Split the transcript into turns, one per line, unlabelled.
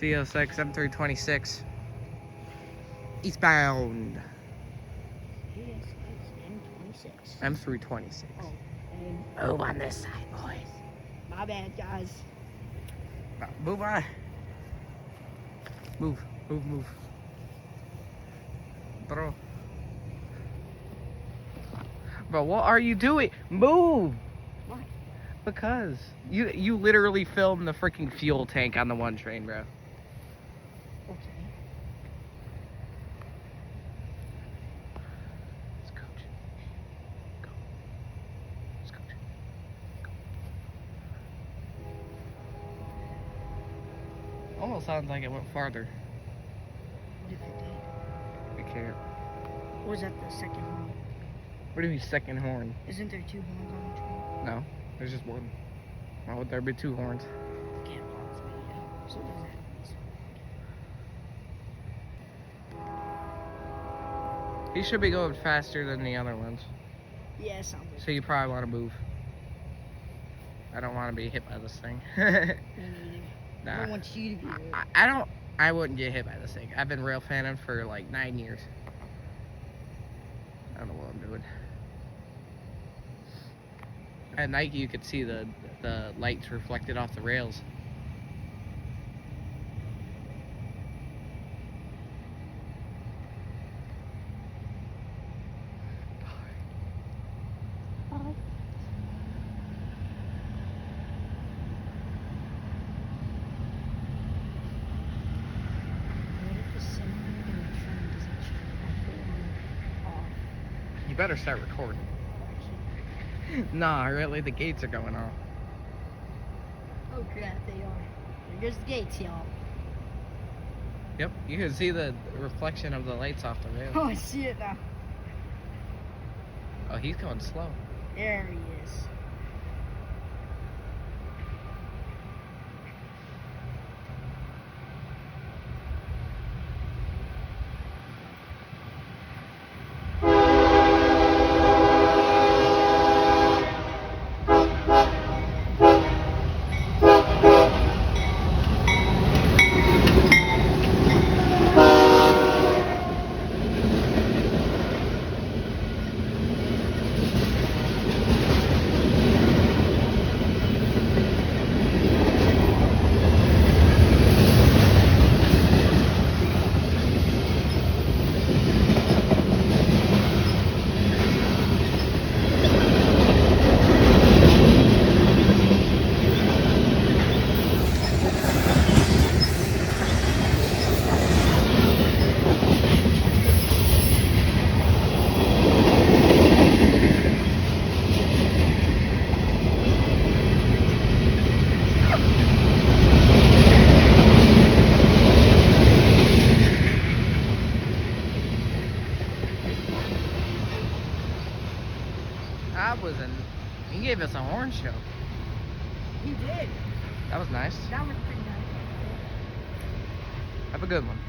CSX M326. Eastbound.
CSX M26.
M326.
Oh,
Move on this side, boys.
my bad, guys.
Move on. Move. Bro. Bro, what are you doing? Move!
Why?
Because you literally filmed the freaking fuel tank on the one train, bro.
Okay.
Let's coach. Go. Let's coach. Go. Almost sounds like it went farther.
What if it did?
We can't.
Or was that the second horn?
What do you mean second horn?
Isn't there two horns on the train?
No, there's just one. Why would there be two horns?
Can't possibly, yeah. So does that mean?
He should be going faster than the other ones.
Yeah, it sounds like
So you probably want to move. I don't want to be hit by this thing.
me neither. I
Nah.
don't want you to be there.
I wouldn't get hit by this thing. I've been rail fanning for like 9 years. I don't know what I'm doing. At night you could see the lights reflected off the rails. You better start recording. Nah, really, the gates are going off.
Oh crap, they are. There goes the gates, y'all.
Yep, you can see the reflection of the lights off the rail.
Oh, I see it now.
Oh, he's going slow.
There he is.
He gave us a horn show.
He did.
That was nice.
That was pretty nice.
Have a good one.